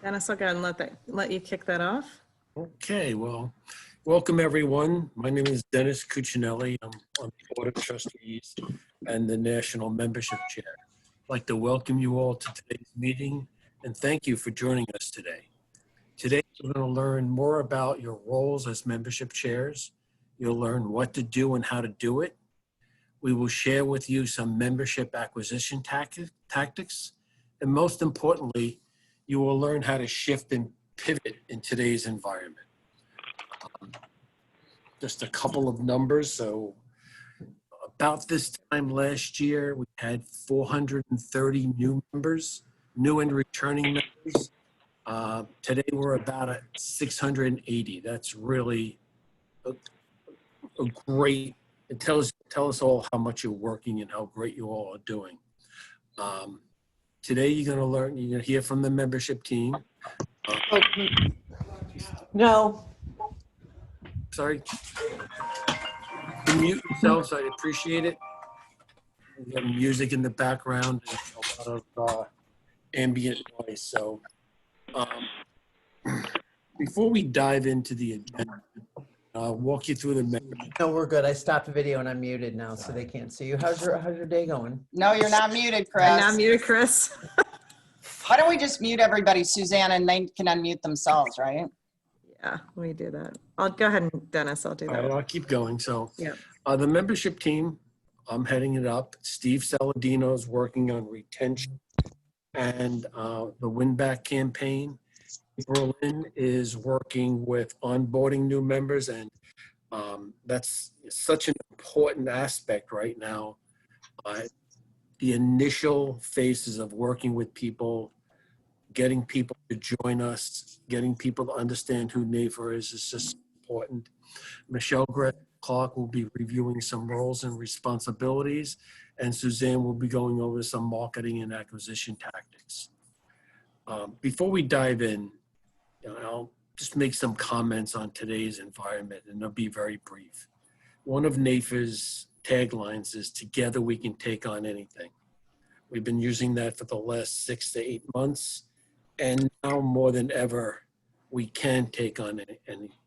Dennis, I'll go ahead and let you kick that off. Okay, well, welcome everyone. My name is Dennis Cuccinelli. I'm on the Board of Trustees and the National Membership Chair. I'd like to welcome you all to today's meeting and thank you for joining us today. Today, we're going to learn more about your roles as membership chairs. You'll learn what to do and how to do it. We will share with you some membership acquisition tactics. And most importantly, you will learn how to shift and pivot in today's environment. Just a couple of numbers. So about this time last year, we had 430 new members, new and returning members. Today, we're about at 680. That's really a great, it tells us all how much you're working and how great you all are doing. Today, you're going to hear from the membership team. No. Sorry. Mute yourselves, I appreciate it. We have music in the background and a lot of ambient noise. So before we dive into the agenda, I'll walk you through the membership. No, we're good. I stopped the video and I'm muted now, so they can't see you. How's your day going? No, you're not muted, Chris. I'm not muted, Chris. Why don't we just mute everybody, Suzanne, and they can unmute themselves, right? Yeah, we do that. I'll go ahead and Dennis, I'll do All that. right, I'll keep going. So Yeah. the membership team, I'm heading it up. Steve Saladino is working on retention and the win back campaign. Berlin is working with onboarding new members, and that's such an important aspect right now. The initial phases of working with people, getting people to join us, getting people to understand who NAFER is just important. Michelle Clark will be reviewing some roles and responsibilities, and Suzanne will be going over some marketing and acquisition tactics. Before we dive in, I'll just make some comments on today's environment, and they'll be very brief. One of NAFER's taglines is, "Together we can take on anything." We've been using that for the last 6 to 8 months, and now more than ever, we can take on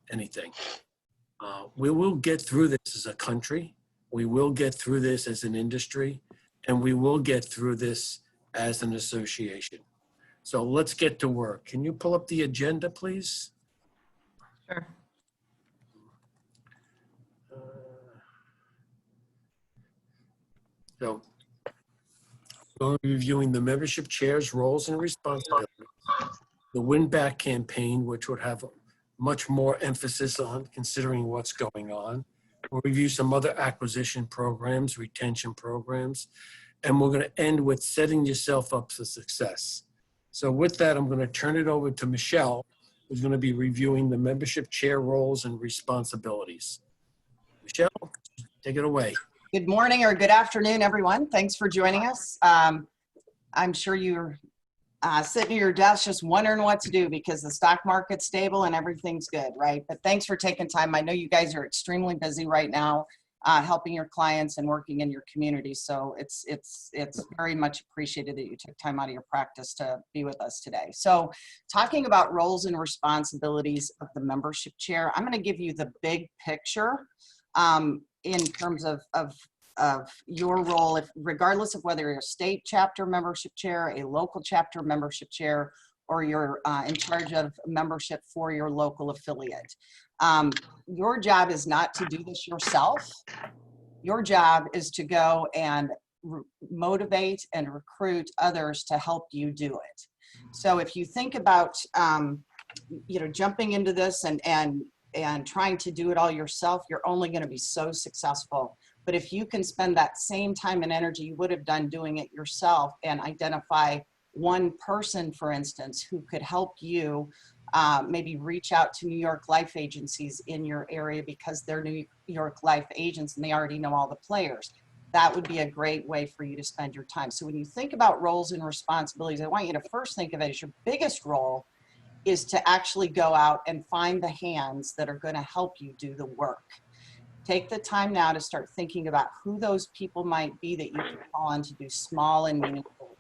anything. We will get through this as a country, we will get through this as an industry, and we will get through this as an association. So let's get to work. Can you pull up the agenda, please? Sure. So we're reviewing the membership chairs, roles, and responsibilities. The win back campaign, which would have much more emphasis on considering what's going on. We'll review some other acquisition programs, retention programs, and we're going to end with setting yourself up for success. So with that, I'm going to turn it over to Michelle, who's going to be reviewing the membership chair roles and responsibilities. Michelle, take it away. Good morning or good afternoon, everyone. Thanks for joining us. I'm sure you're sitting at your desk just wondering what to do because the stock market's stable and everything's good, right? But thanks for taking time. I know you guys are extremely busy right now, helping your clients and working in your community. So it's very much appreciated that you took time out of your practice to be with us today. So talking about roles and responsibilities of the membership chair, I'm going to give you the big picture in terms of your role, regardless of whether you're a state chapter membership chair, a local chapter membership chair, or you're in charge of membership for your local affiliate. Your job is not to do this yourself. Your job is to go and motivate and recruit others to help you do it. So if you think about, jumping into this and trying to do it all yourself, you're only going to be so successful. But if you can spend that same time and energy you would have done doing it yourself and identify one person, for instance, who could help you maybe reach out to New York Life agencies in your area because they're New York Life agents and they already know all the players. That would be a great way for you to spend your time. So when you think about roles and responsibilities, I want you to first think of it as your biggest role is to actually go out and find the hands that are going to help you do the work. Take the time now to start thinking about who those people might be that you can call on to do small and meaningful,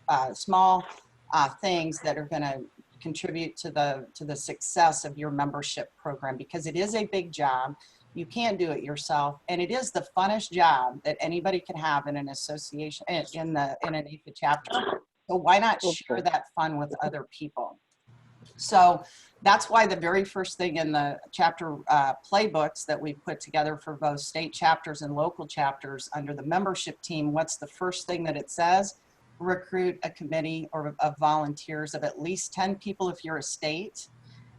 things that are going to contribute to the success of your membership program, because it is a big job. You can't do it yourself, and it is the funnest job that anybody can have in an association, in an APA chapter. So why not share that fun with other people? So that's why the very first thing in the chapter playbooks that we put together for both state chapters and local chapters under the membership team, what's the first thing that it says? Recruit a committee of volunteers of at least 10 people if you're a state,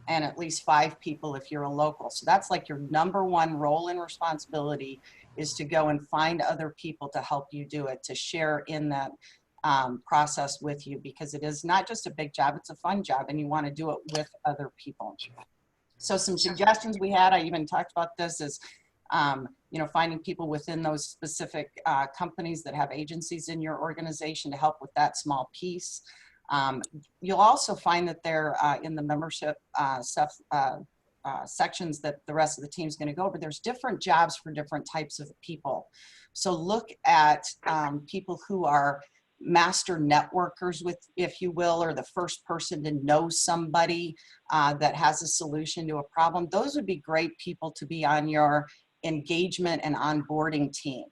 and at least 5 people if you're a local. So that's like your number one role and responsibility, is to go and find other people to help you do it, to share in that process with you, because it is not just a big job, it's a fun job, and you want to do it with other people. So some suggestions we had, I even talked about this, is finding people within those specific companies that have agencies in your organization to help with that small piece. You'll also find that they're in the membership stuff sections that the rest of the team is going to go over. There's different jobs for different types of people. So look at people who are master networkers, with, if you will, or the first person to know somebody that has a solution to a problem. Those would be great people to be on your engagement and onboarding team,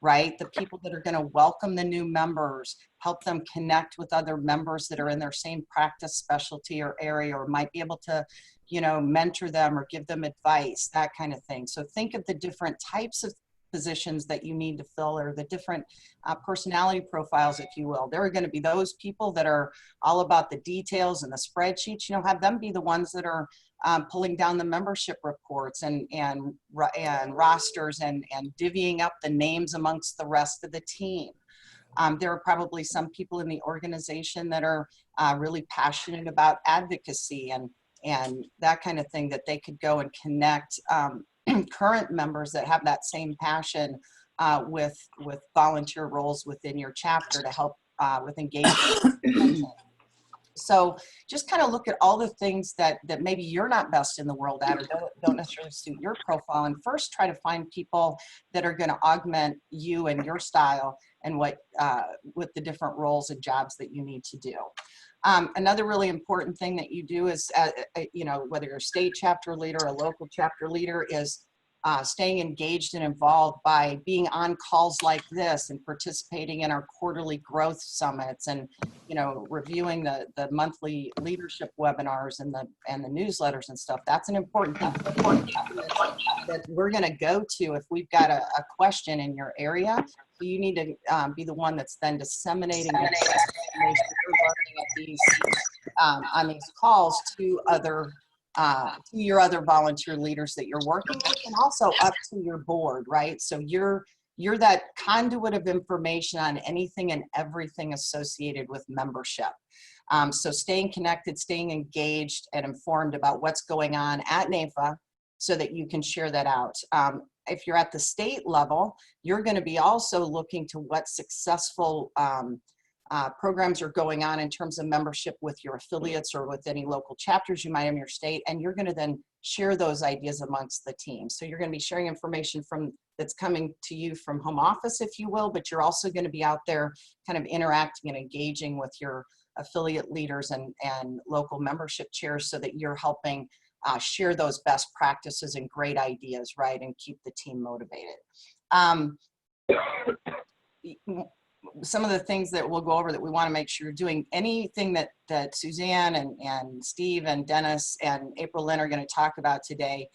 right? The people that are going to welcome the new members, help them connect with other members that are in their same practice specialty or area, or might be able to, mentor them or give them advice, that kind of thing. So think of the different types of positions that you need to fill, or the different personality profiles, if you will. There are going to be those people that are all about the details and the spreadsheets. Have them be the ones that are pulling down the membership reports and rosters and divvying up the names amongst the rest of the team. There are probably some people in the organization that are really passionate about advocacy and that kind of thing, that they could go and connect current members that have that same passion with volunteer roles within your chapter to help with engagement. So just kind of look at all the things that maybe you're not best in the world at, or don't necessarily suit your profile, and first try to find people that are going to augment you and your style and what with the different roles and jobs that you need to do. Another really important thing that you do is, whether you're a state chapter leader or a local chapter leader, is staying engaged and involved by being on calls like this and participating in our quarterly growth summits, and reviewing the monthly leadership webinars and the newsletters and stuff. That's an important thing that we're going to go to if we've got a question in your area. So you need to be the one that's then disseminating the information you're learning at on these calls to your other volunteer leaders that you're working with, and also up to your board, right? So you're that conduit of information on anything and everything associated with membership. So staying connected, staying engaged and informed about what's going on at NAIFA, so that you can share that out. If you're at the state level, you're going to be also looking to what successful programs are going on in terms of membership with your affiliates or with any local chapters you might have in your state, and you're going to then share those ideas amongst the team. So you're going to be sharing information that's coming to you from home office, if you will, but you're also going to be out there kind of interacting and engaging with your affiliate leaders and local membership chairs, so that you're helping share those best practices and great ideas, right, and keep the team motivated. Some of the things that we'll go over that we want to make sure you're doing, anything that Suzanne and Steve and Dennis and April Lynn are going to talk about today,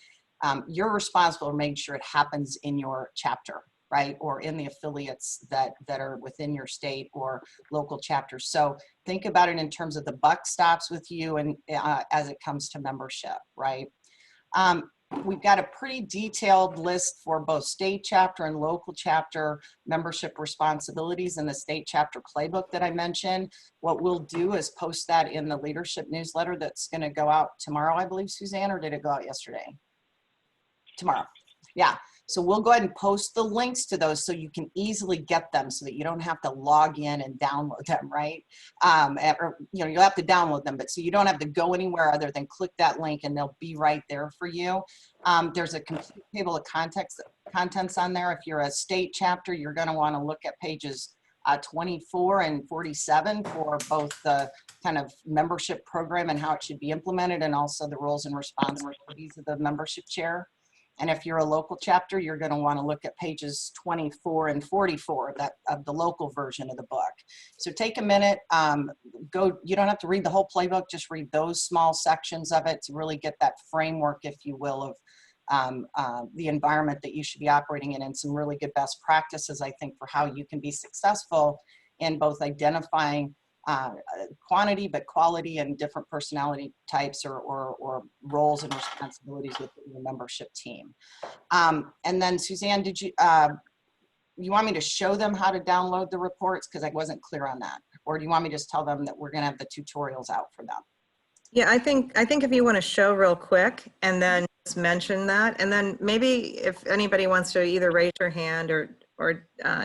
you're responsible for making sure it happens in your chapter, right, or in the affiliates that are within your state or local chapters. So think about it in terms of the buck stops with you, and as it comes to membership, right? We've got a pretty detailed list for both state chapter and local chapter membership responsibilities in the state chapter playbook that I mentioned. What we'll do is post that in the leadership newsletter that's going to go out tomorrow, I believe, Suzanne, or did it go out yesterday? Tomorrow. Yeah. So we'll go ahead and post the links to those so you can easily get them, so that you don't have to log in and download them, right? You'll have to download them, but so you don't have to go anywhere other than click that link and they'll be right there for you. There's a complete table of contents on there. If you're a state chapter, you're going to want to look at pages 24 and 47 for both the kind of membership program and how it should be implemented, and also the roles and responsibilities of the membership chair. And if you're a local chapter, you're going to want to look at pages 24 and 44 of the local version of the book. So take a minute, you don't have to read the whole playbook, just read those small sections of it to really get that framework, if you will, of the environment that you should be operating in, and some really good best practices, I think, for how you can be successful in both identifying quantity, but quality, and different personality types or roles and responsibilities within your membership team. And then Suzanne, did you want me to show them how to download the reports? Because I wasn't clear on that. Or do you want me to just tell them that we're going to have the tutorials out for them? Yeah, I think if you want to show real quick and then just mention that, and then maybe if anybody wants to either raise your hand or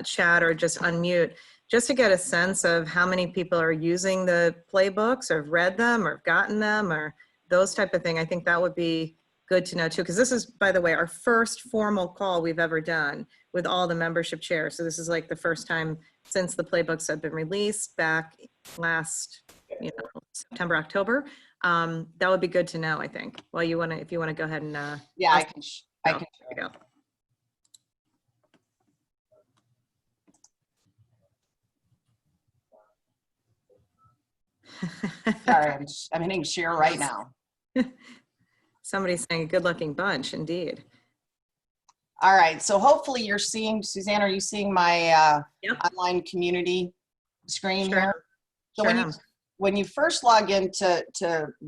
chat or just unmute, just to get a sense of how many people are using the playbooks or have read them or gotten them or those type of thing. I think that would be good to know too, because this is, by the way, our first formal call we've ever done with all the membership chairs. So this is like the first time since the playbooks have been released back last, September, October. That would be good to know, I think. Well, if you want to go ahead and yeah, I can there you go. Sorry, I'm hitting share right now. Somebody's saying a good looking bunch, indeed. All right, so hopefully you're seeing, Suzanne, are you seeing my Yep. online community screen Sure. here? So Sure when you first log into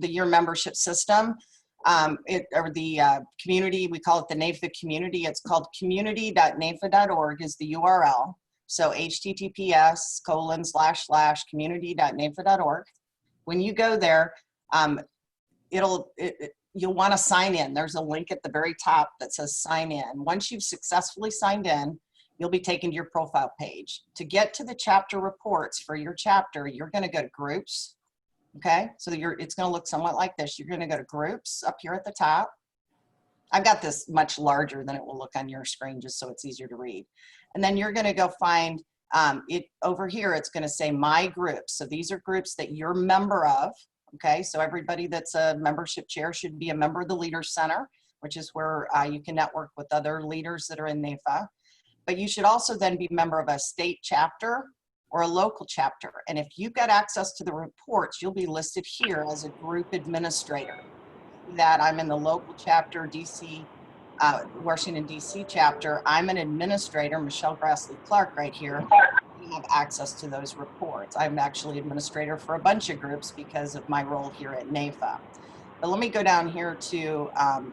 your membership system, or the community, we call it the NAIFA community. It's called community.naifa.org is the URL. So https://community.naifa.org. When you go there, you'll want to sign in. There's a link at the very top that says sign in. Once you've successfully signed in, you'll be taken to your profile page. To get to the chapter reports for your chapter, you're going to go to groups. Okay, so it's going to look somewhat like this. You're going to go to groups up here at the top. I've got this much larger than it will look on your screen just so it's easier to read. And then you're going to go find it over here. It's going to say my groups. So these are groups that you're a member of. Okay, so everybody that's a membership chair should be a member of the Leaders Center, which is where you can network with other leaders that are in NAIFA. But you should also then be a member of a state chapter or a local chapter. And if you've got access to the reports, you'll be listed here as a group administrator. That I'm in the local chapter, DC, Washington, DC chapter. I'm an administrator, Michelle Grassley Clark right here. I have access to those reports. I'm actually administrator for a bunch of groups because of my role here at NAIFA. But let me go down here to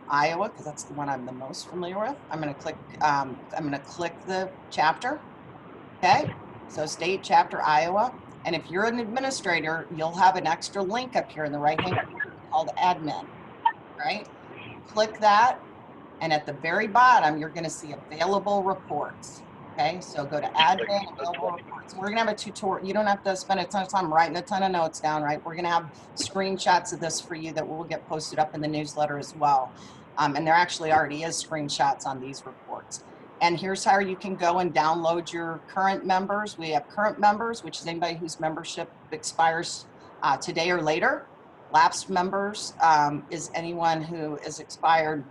Iowa, because that's the one I'm the most familiar with. I'm going to click the chapter. Okay, so state chapter Iowa. And if you're an administrator, you'll have an extra link up here in the right hand corner called admin. Right? Click that, and at the very bottom, you're going to see available reports. Okay, so go to admin, available reports. We're going to have a tutorial. You don't have to spend a ton of time writing a ton of notes down, right? We're going to have screenshots of this for you that will get posted up in the newsletter as well. And there actually already is screenshots on these reports. And here's how you can go and download your current members. We have current members, which is anybody whose membership expires today or later. Lapsed members is anyone who is expired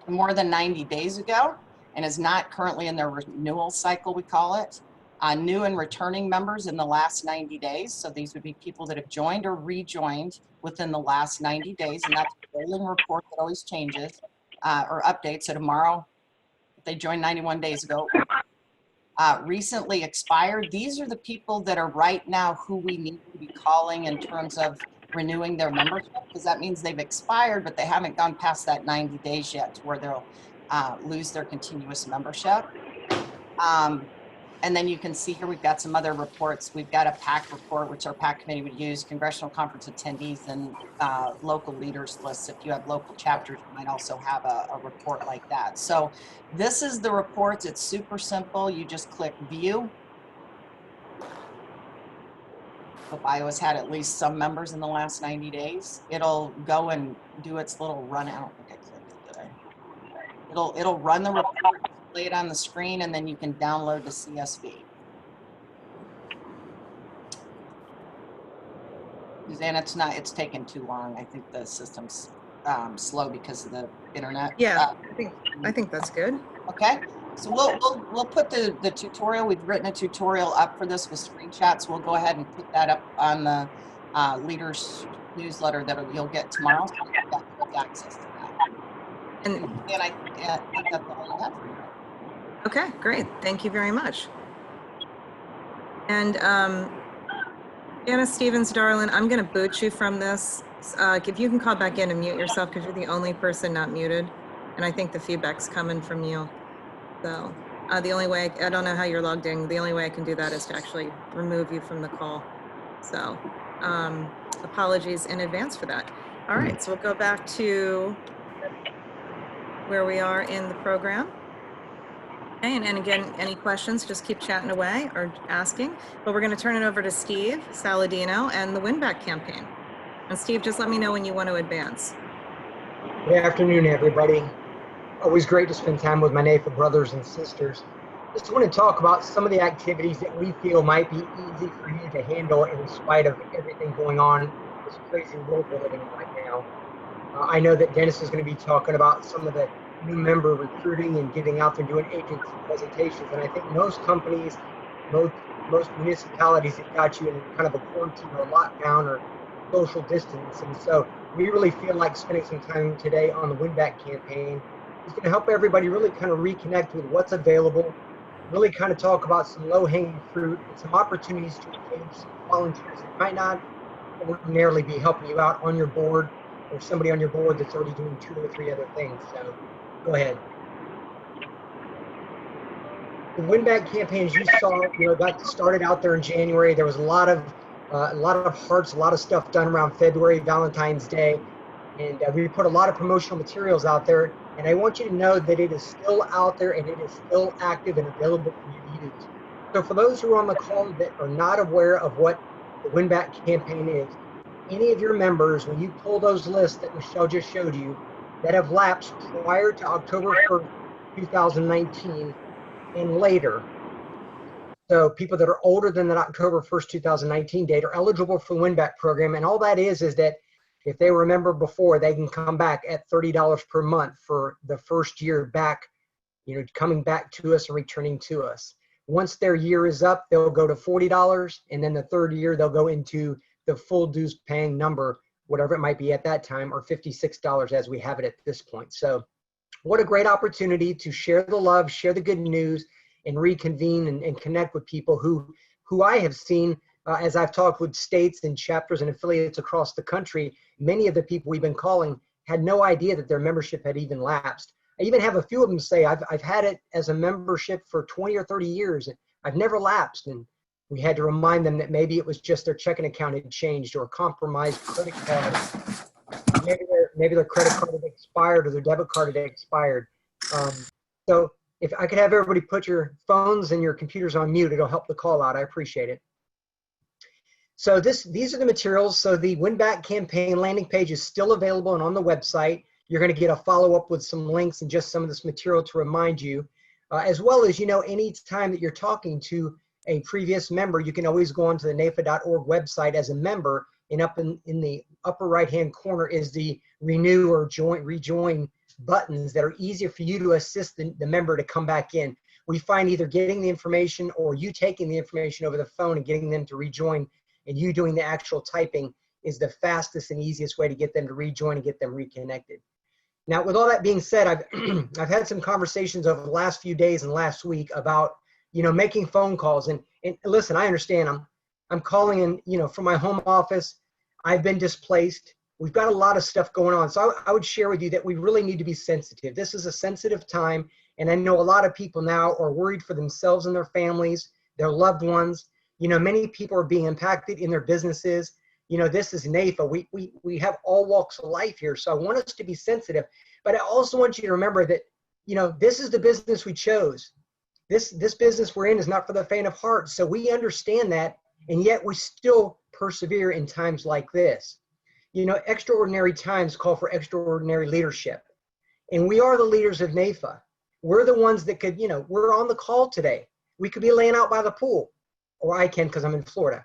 more than 90 days ago and is not currently in their renewal cycle, we call it. New and returning members in the last 90 days. So these would be people that have joined or rejoined within the last 90 days. And that's a rolling report that always changes or updates. So tomorrow, if they joined 91 days ago, recently expired. These are the people that are right now who we need to be calling in terms of renewing their membership, because that means they've expired, but they haven't gone past that 90 days yet to where they'll lose their continuous membership. And then you can see here, we've got some other reports. We've got a PAC report, which our PAC committee would use, congressional conference attendees, and local leaders lists. If you have local chapters, you might also have a report like that. So this is the reports. It's super simple. You just click view. Hope Iowa's had at least some members in the last 90 days. It'll go and do its little run. I don't think I clicked it, did I? It'll run the report, display it on the screen, and then you can download the CSV. Suzanne, it's taken too long. I think the system's slow because of the internet. Yeah, I think that's good. Okay, so we'll put the tutorial. We've written a tutorial up for this with screenshots. We'll go ahead and put that up on the leaders newsletter that you'll get tomorrow. So you've got quick access to that. And And I think that's all I have for you. okay, great. Thank you very much. And Anna Stevens, darling, I'm going to boot you from this. If you can call back in and mute yourself because you're the only person not muted. And I think the feedback's coming from you. So the only way, I don't know how you're logged in. The only way I can do that is to actually remove you from the call. So apologies in advance for that. All right, so we'll go back to where we are in the program. Okay, and again, any questions, just keep chatting away or asking. But we're going to turn it over to Steve Saladino and the Win Back campaign. And Steve, just let me know when you want to advance. Good afternoon, everybody. Always great to spend time with my NAFA brothers and sisters. Just want to talk about some of the activities that we feel might be easy for you to handle in spite of everything going on, this crazy world we're living in right now. I know that Dennis is going to be talking about some of the new member recruiting and getting out there doing agency presentations. And I think most companies, most municipalities have got you in kind of a quarantine or lockdown or social distance. And so we really feel like spending some time today on the Win Back campaign is going to help everybody really kind of reconnect with what's available, really kind of talk about some low-hanging fruit and some opportunities to engage some volunteers that might not ordinarily be helping you out on your board, or somebody on your board that's already doing 2 or 3 other things. So go ahead. The Win Back campaign, as you saw, got started out there in January. There was a lot of hearts, a lot of stuff done around February, Valentine's Day, and we put a lot of promotional materials out there. And I want you to know that it is still out there and it is still active and available for you to use. So for those who are on the call that are not aware of what the Win Back campaign is, any of your members, when you pull those lists that Michelle just showed you that have lapsed prior to October 1st, 2019 and later, so people that are older than that October 1st, 2019 date are eligible for the Win Back program. And all that is that if they remember before, they can come back at $30 per month for the first year back, coming back to us and returning to us. Once their year is up, they'll go to $40. And then the third year, they'll go into the full dues paying number, whatever it might be at that time, or $56 as we have it at this point. So what a great opportunity to share the love, share the good news, and reconvene and connect with people who I have seen as I've talked with states and chapters and affiliates across the country. Many of the people we've been calling had no idea that their membership had even lapsed. I even have a few of them say, I've had it as a membership for 20 or 30 years. And I've never lapsed. And we had to remind them that maybe it was just their checking account had changed or a compromised credit card. Maybe their credit card had expired or their debit card had expired. So if I could have everybody put your phones and your computers on mute, it'll help the call out. I appreciate it. So these are the materials. So the Win Back campaign landing page is still available and on the website. You're going to get a follow-up with some links and just some of this material to remind you, as well as, any time that you're talking to a previous member, you can always go onto the NAFA.org website as a member, and up in the upper right-hand corner is the renew or rejoin buttons that are easier for you to assist the member to come back in. We find either getting the information or you taking the information over the phone and getting them to rejoin and you doing the actual typing is the fastest and easiest way to get them to rejoin and get them reconnected. Now, with all that being said, I've had some conversations over the last few days and last week about, making phone calls. And listen, I understand I'm calling in, from my home office. I've been displaced. We've got a lot of stuff going on. So I would share with you that we really need to be sensitive. This is a sensitive time. And I know a lot of people now are worried for themselves and their families, their loved ones. Many people are being impacted in their businesses. This is NAFA. We have all walks of life here. So I want us to be sensitive. But I also want you to remember that, this is the business we chose. This business we're in is not for the faint of heart. So we understand that. And yet we still persevere in times like this. Extraordinary times call for extraordinary leadership. And we are the leaders of NAFA. We're the ones that could, we're on the call today. We could be laying out by the pool, or I can because I'm in Florida.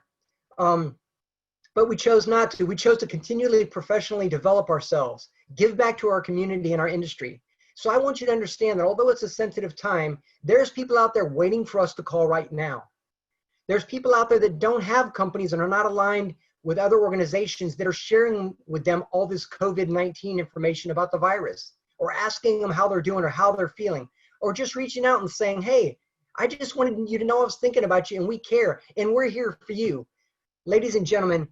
But we chose not to. We chose to continually professionally develop ourselves, give back to our community and our industry. So I want you to understand that although it's a sensitive time, there's people out there waiting for us to call right now. There's people out there that don't have companies and are not aligned with other organizations that are sharing with them all this COVID-19 information about the virus, or asking them how they're doing or how they're feeling, or just reaching out and saying, hey, I just wanted you to know I was thinking about you and we care and we're here for you. Ladies and gentlemen,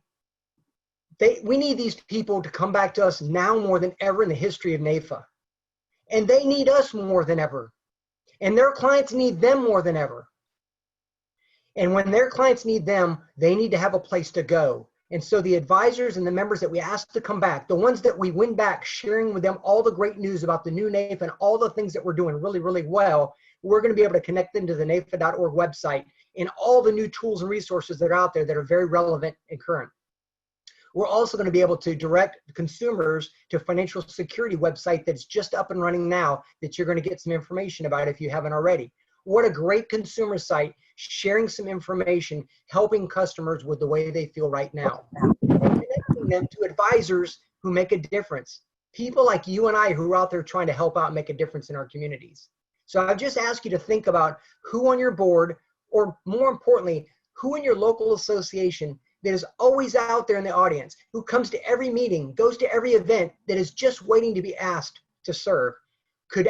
we need these people to come back to us now more than ever in the history of NAFA. And they need us more than ever. And their clients need them more than ever. And when their clients need them, they need to have a place to go. And so the advisors and the members that we asked to come back, the ones that we win back, sharing with them all the great news about the new NAFA and all the things that we're doing really, really well, we're going to be able to connect them to the NAFA.org website and all the new tools and resources that are out there that are very relevant and current. We're also going to be able to direct consumers to a financial security website that's just up and running now that you're going to get some information about if you haven't already. What a great consumer site, sharing some information, helping customers with the way they feel right now. And connecting them to advisors who make a difference. People like you and I who are out there trying to help out and make a difference in our communities. So I've just asked you to think about who on your board, or more importantly, who in your local association that is always out there in the audience, who comes to every meeting, goes to every event, that is just waiting to be asked to serve. You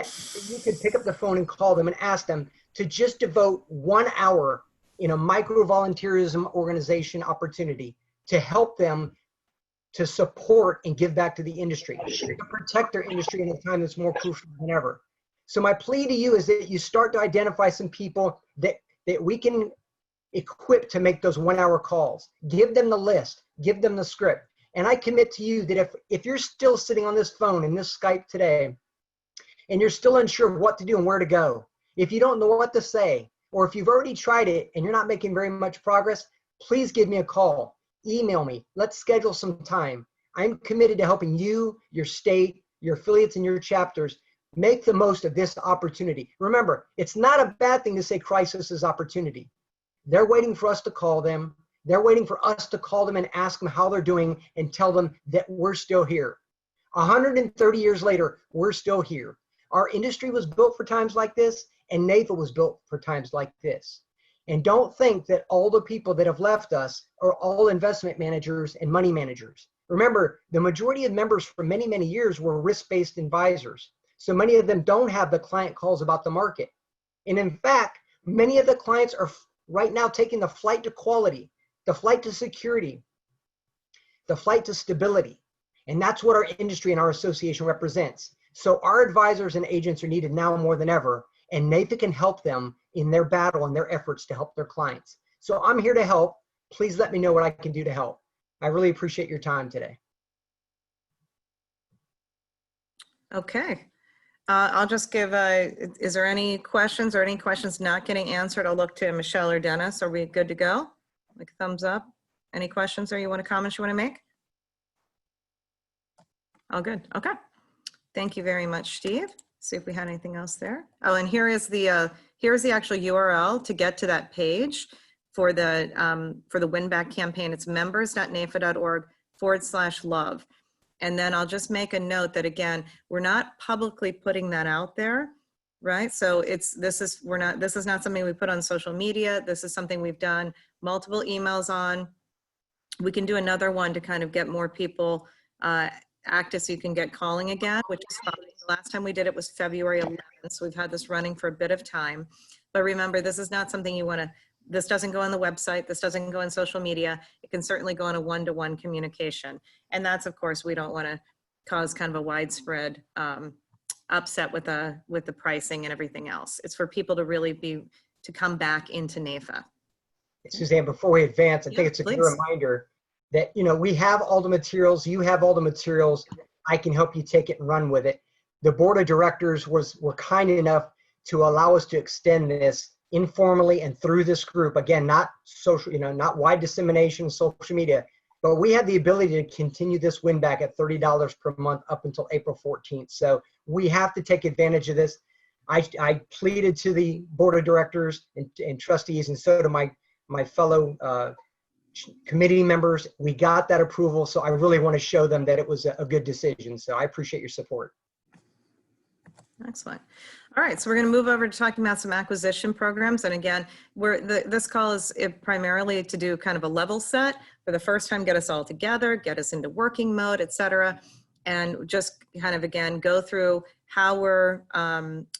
could pick up the phone and call them and ask them to just devote 1 hour in a micro volunteerism organization opportunity to help them to support and give back to the industry, to protect their industry in a time that's more crucial than ever. So my plea to you is that you start to identify some people that we can equip to make those 1 hour calls. Give them the list, give them the script. And I commit to you that if you're still sitting on this phone in this Skype today, and you're still unsure of what to do and where to go, if you don't know what to say, or if you've already tried it and you're not making very much progress, please give me a call, email me, let's schedule some time. I'm committed to helping you, your state, your affiliates, and your chapters make the most of this opportunity. Remember, it's not a bad thing to say crisis is opportunity. They're waiting for us to call them. They're waiting for us to call them and ask them how they're doing and tell them that we're still here. 130 years later, we're still here. Our industry was built for times like this, and NAFA was built for times like this. And don't think that all the people that have left us are all investment managers and money managers. Remember, the majority of members for many, many years were risk-based advisors. So many of them don't have the client calls about the market. And in fact, many of the clients are right now taking the flight to quality, the flight to security, the flight to stability. And that's what our industry and our association represents. So our advisors and agents are needed now more than ever, and NAFA can help them in their battle and their efforts to help their clients. So I'm here to help. Please let me know what I can do to help. I really appreciate your time today. Okay. I'll just give is there any questions or any questions not getting answered? I'll look to Michelle or Dennis. Are we good to go? Like thumbs up. Any questions or you want to comments you want to make? All good. Okay. Thank you very much, Steve. See if we had anything else there. Oh, and here's the actual URL to get to that page for the win back campaign. It's members.nafa.org/love. And then I'll just make a note that, again, we're not publicly putting that out there, right? So this is not something we put on social media. This is something we've done multiple emails on. We can do another one to kind of get more people active so you can get calling again, which is fine. The last time we did it was February 11th, so we've had this running for a bit of time. But remember, this is not something you want to, this doesn't go on the website, this doesn't go on social media. It can certainly go on a one-to-one communication. And that's, of course, we don't want to cause kind of a widespread upset with the pricing and everything else. It's for people to really to come back into NAFA. Suzanne, before we advance, I think it's a good reminder that, we have all the materials, you have all the materials, I can help you take it and run with it. The board of directors were kind enough to allow us to extend this informally and through this group. Again, not social, not wide dissemination, social media, but we have the ability to continue this win back at $30 per month up until April 14th. So we have to take advantage of this. I pleaded to the board of directors and trustees, and so to my fellow committee members. We got that approval, so I really want to show them that it was a good decision. So I appreciate your support. Excellent. All right, so we're going to move over to talking about some acquisition programs. And again, this call is primarily to do kind of a level set for the first time, get us all together, get us into working mode, et cetera, and just kind of, again, go through how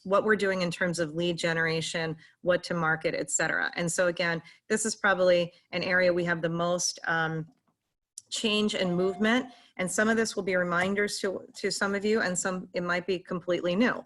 what we're doing in terms of lead generation, what to market, et cetera. And so again, this is probably an area we have the most change and movement. And some of this will be reminders to some of you, and some, it might be completely new.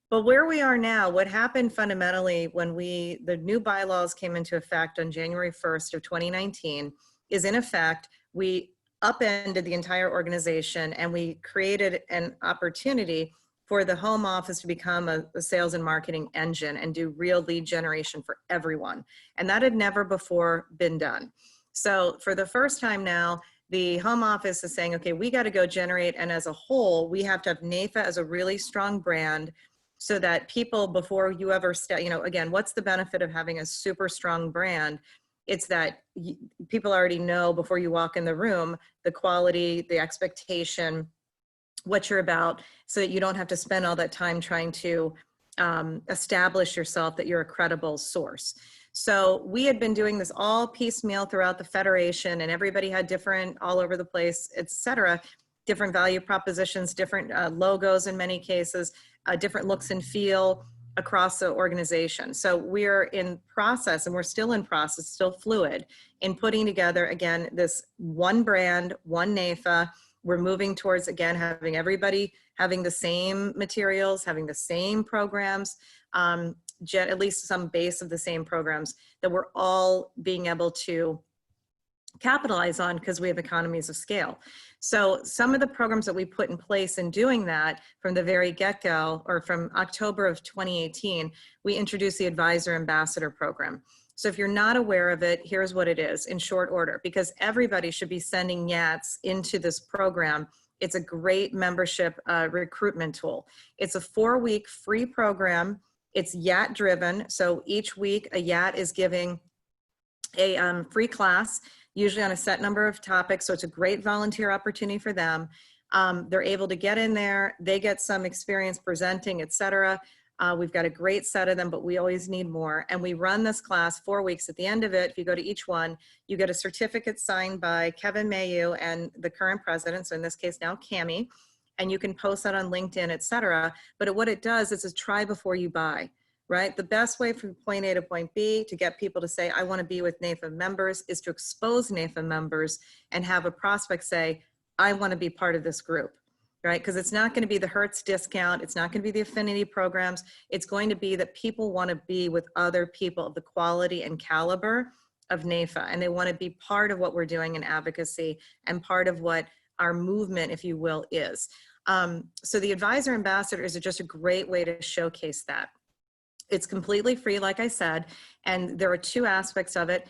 But where we are now, what happened fundamentally when the new bylaws came into effect on January 1st of 2019 is, in effect, we upended the entire organization and we created an opportunity for the home office to become a sales and marketing engine and do real lead generation for everyone. And that had never before been done. So for the first time now, the home office is saying, okay, we got to go generate. And as a whole, we have to have NAFA as a really strong brand so that people, before you ever start, again, what's the benefit of having a super strong brand? It's that people already know before you walk in the room, the quality, the expectation, what you're about, so that you don't have to spend all that time trying to establish yourself that you're a credible source. So we had been doing this all piecemeal throughout the Federation, and everybody had different, all over the place, et cetera, different value propositions, different logos in many cases, different looks and feel across the organization. So we're in process, and we're still in process, still fluid, in putting together, again, this one brand, one NAFA. We're moving towards, again, having everybody having the same materials, having the same programs, at least some base of the same programs that we're all being able to capitalize on because we have economies of scale. So some of the programs that we put in place in doing that from the very get-go, or from October of 2018, we introduced the Advisor Ambassador Program. So if you're not aware of it, here's what it is in short order, because everybody should be sending YATs into this program. It's a great membership recruitment tool. It's a 4-week free program. It's YAT driven. So each week a YAT is giving a free class, usually on a set number of topics. So it's a great volunteer opportunity for them. They're able to get in there. They get some experience presenting, et cetera. We've got a great set of them, but we always need more. And we run this class 4 weeks. At the end of it, if you go to each one, you get a certificate signed by Kevin Mayu and the current president, so in this case now Cami, and you can post that on LinkedIn, et cetera. But what it does is a try before you buy, right? The best way from point A to point B to get people to say, I want to be with NAFA members, is to expose NAFA members and have a prospect say, I want to be part of this group. Right? Because it's not going to be the Hertz discount. It's not going to be the affinity programs. It's going to be that people want to be with other people of the quality and caliber of NAFA. And they want to be part of what we're doing in advocacy and part of what our movement, if you will, is. So the Advisor Ambassador is just a great way to showcase that. It's completely free, like I said, and there are 2 aspects of it.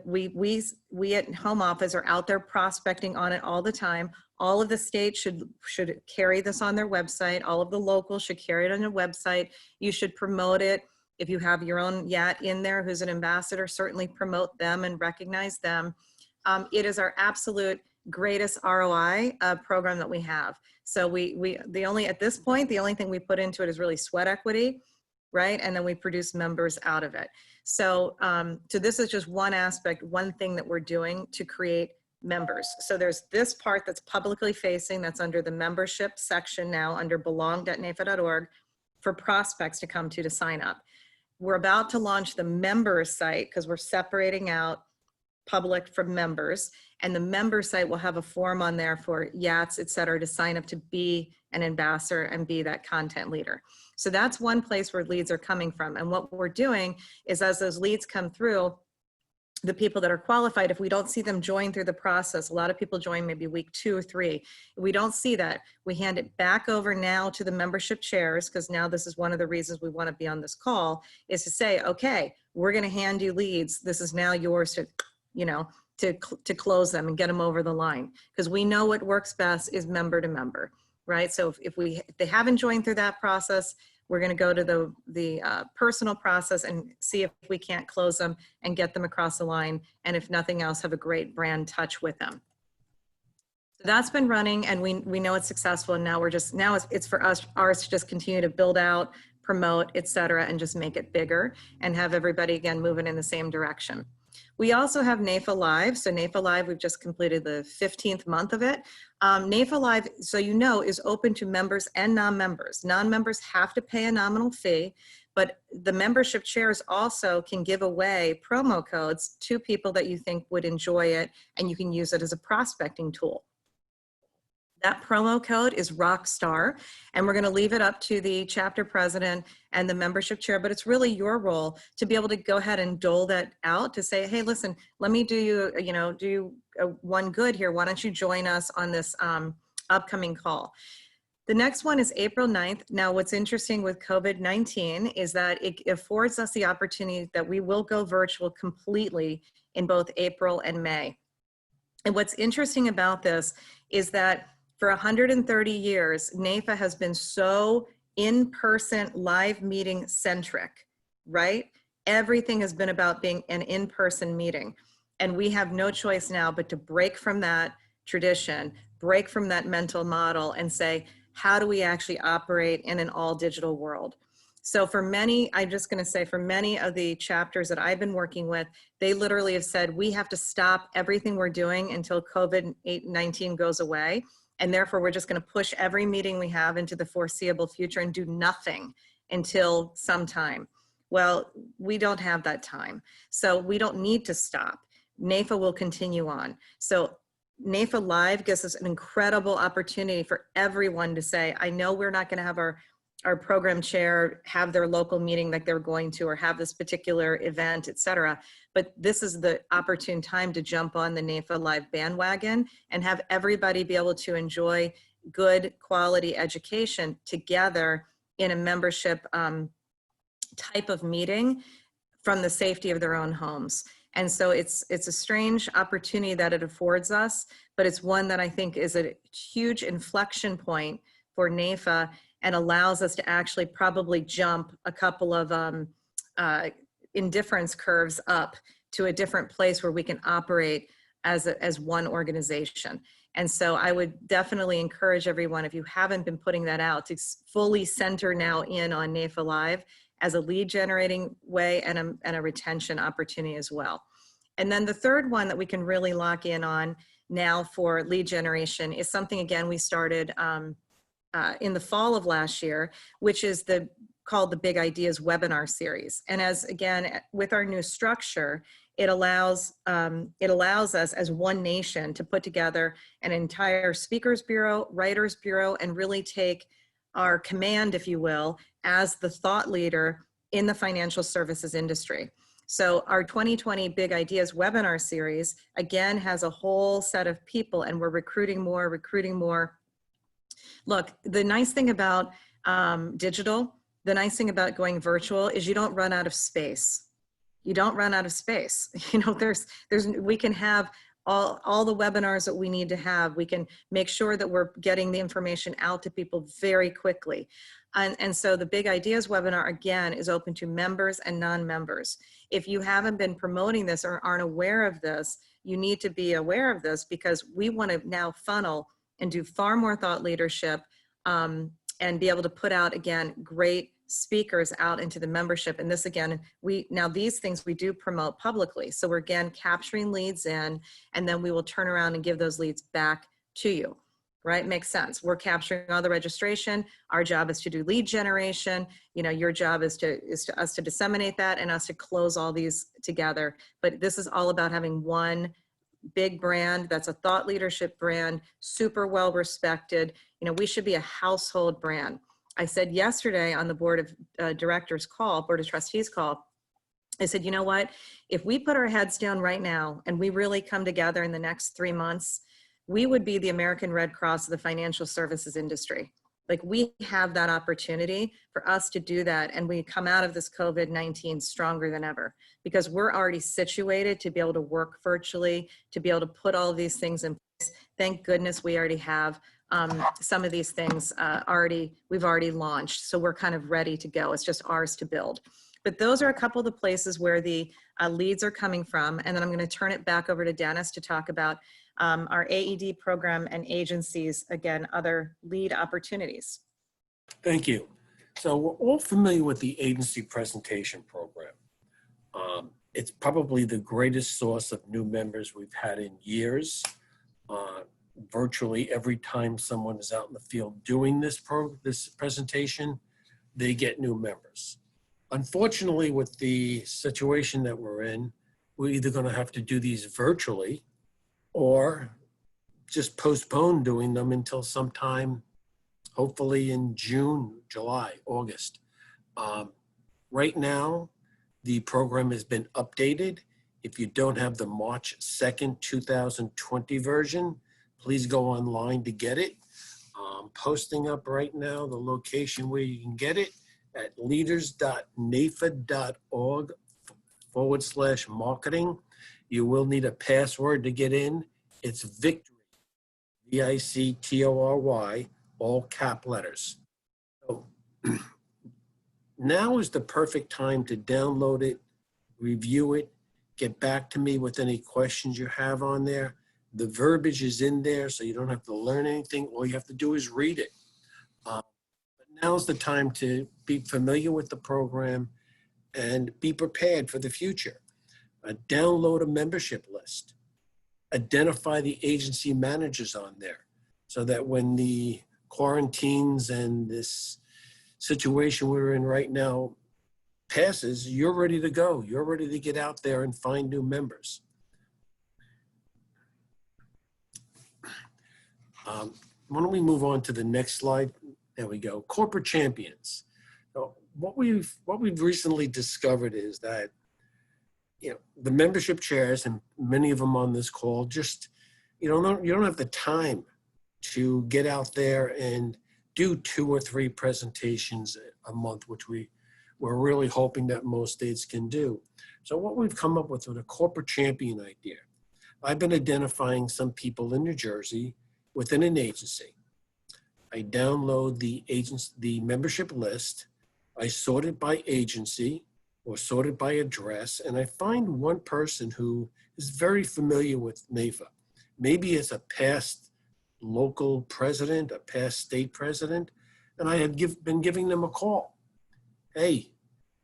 We at home office are out there prospecting on it all the time. All of the states should carry this on their website. All of the locals should carry it on their website. You should promote it. If you have your own YAT in there who's an ambassador, certainly promote them and recognize them. It is our absolute greatest ROI program that we have. So at this point, the only thing we put into it is really sweat equity, right? And then we produce members out of it. So, so this is just one aspect, one thing that we're doing to create members. So there's this part that's publicly facing, that's under the membership section now under belong.nafa.org for prospects to come to sign up. We're about to launch the members site because we're separating out public from members, and the member site will have a form on there for YATs, et cetera, to sign up to be an ambassador and be that content leader. So that's one place where leads are coming from. And what we're doing is, as those leads come through, the people that are qualified, if we don't see them join through the process, a lot of people join maybe week 2 or 3. If we don't see that, we hand it back over now to the membership chairs, because now this is one of the reasons we want to be on this call, is to say, okay, we're going to hand you leads. This is now yours to, to close them and get them over the line, because we know what works best is member to member, right? So if they haven't joined through that process, We're going to go to the personal process and see if we can't close them and get them across the line. And if nothing else, have a great brand touch with them. So that's been running, and we know it's successful. And now it's for ours to just continue to build out, promote, et cetera, and just make it bigger and have everybody again moving in the same direction. We also have NAFA Live. So NAFA Live, we've just completed the 15th month of it. NAFA Live, so you know, is open to members and non-members. Non-members have to pay a nominal fee, but the membership chairs also can give away promo codes to people that you think would enjoy it, and you can use it as a prospecting tool. That promo code is Rockstar, and we're going to leave it up to the chapter president and the membership chair, but it's really your role to be able to go ahead and dole that out to say, hey, listen, let me do you, one good here. Why don't you join us on this upcoming call? The next one is April 9th. Now, what's interesting with COVID-19 is that it affords us the opportunity that we will go virtual completely in both April and May. And what's interesting about this is that for 130 years, NAFA has been so in-person live meeting centric, right? Everything has been about being an in-person meeting. And we have no choice now but to break from that tradition, break from that mental model and say, how do we actually operate in an all digital world? So for many, I'm just going to say for many of the chapters that I've been working with, they literally have said, we have to stop everything we're doing until COVID-19 goes away. And therefore, we're just going to push every meeting we have into the foreseeable future and do nothing until sometime. Well, we don't have that time. So we don't need to stop. NAFA will continue on. So NAFA Live gives us an incredible opportunity for everyone to say, I know we're not going to have our program chair have their local meeting like they're going to, or have this particular event, et cetera. But this is the opportune time to jump on the NAFA Live bandwagon and have everybody be able to enjoy good quality education together in a membership type of meeting from the safety of their own homes. And so it's a strange opportunity that it affords us, but it's one that I think is a huge inflection point for NAFA and allows us to actually probably jump a couple of indifference curves up to a different place where we can operate as one organization. And so I would definitely encourage everyone, if you haven't been putting that out, to fully center now in on NAFA Live as a lead generating way and a retention opportunity as well. And then the third one that we can really lock in on now for lead generation is something, again, we started in the fall of last year, which is called the Big Ideas webinar series. And as, again, with our new structure, it allows us as one nation to put together an entire speakers bureau, writers bureau, and really take our command, if you will, as the thought leader in the financial services industry. So our 2020 Big Ideas webinar series, again, has a whole set of people, and we're recruiting more. Look, the nice thing about digital, the nice thing about going virtual is you don't run out of space. You don't run out of space. You know, we can have all the webinars that we need to have. We can make sure that we're getting the information out to people very quickly. And so the Big Ideas webinar, again, is open to members and non-members. If you haven't been promoting this or aren't aware of this, you need to be aware of this, because we want to now funnel and do far more thought leadership and be able to put out, again, great speakers out into the membership. And this, again, now these things we do promote publicly. So we're, again, capturing leads in, and then we will turn around and give those leads back to you, right? Makes sense. We're capturing all the registration. Our job is to do lead generation. You know, your job is to us to disseminate that and us to close all these together. But this is all about having one big brand that's a thought leadership brand, super well respected. You know, we should be a household brand. I said yesterday on the board of directors call, board of trustees call, I said, you know what, if we put our heads down right now and we really come together in the next 3 months, we would be the American Red Cross of the financial services industry. Like, we have that opportunity for us to do that. And we come out of this COVID-19 stronger than ever, because we're already situated to be able to work virtually, to be able to put all of these things in place. Thank goodness we already have some of these things we've already launched. So we're kind of ready to go. It's just ours to build. But those are a couple of the places where the leads are coming from. And then I'm going to turn it back over to Dennis to talk about our AED program and agencies, again, other lead opportunities. Thank you. So we're all familiar with the agency presentation program. It's probably the greatest source of new members we've had in years. Virtually every time someone is out in the field doing this presentation, they get new members. Unfortunately, with the situation that we're in, we're either going to have to do these virtually or just postpone doing them until sometime, hopefully in June, July, August. Right now, the program has been updated. If you don't have the March 2nd, 2020 version, please go online to get it. Posting up right now the location where you can get it at leaders.nafa.org/marketing. You will need a password to get in. It's Victory, VICTORY, all cap letters. So now is the perfect time to download it, review it, get back to me with any questions you have on there. The verbiage is in there, so you don't have to learn anything. All you have to do is read it. But now's the time to be familiar with the program and be prepared for the future. Download a membership list. Identify the agency managers on there so that when the quarantines and this situation we're in right now passes, you're ready to go. You're ready to get out there and find new members. Why don't we move on to the next slide? There we go. Corporate champions. So what we've recently discovered is that the membership chairs, and many of them on this call, just you don't have the time to get out there and do 2 or 3 presentations a month, which we're really hoping that most states can do. So what we've come up with a corporate champion idea. I've been identifying some people in New Jersey within an agency. I download the membership list. I sort it by agency or sort it by address, and I find one person who is very familiar with NAFA. Maybe it's a past local president, a past state president, and I had been giving them a call. Hey,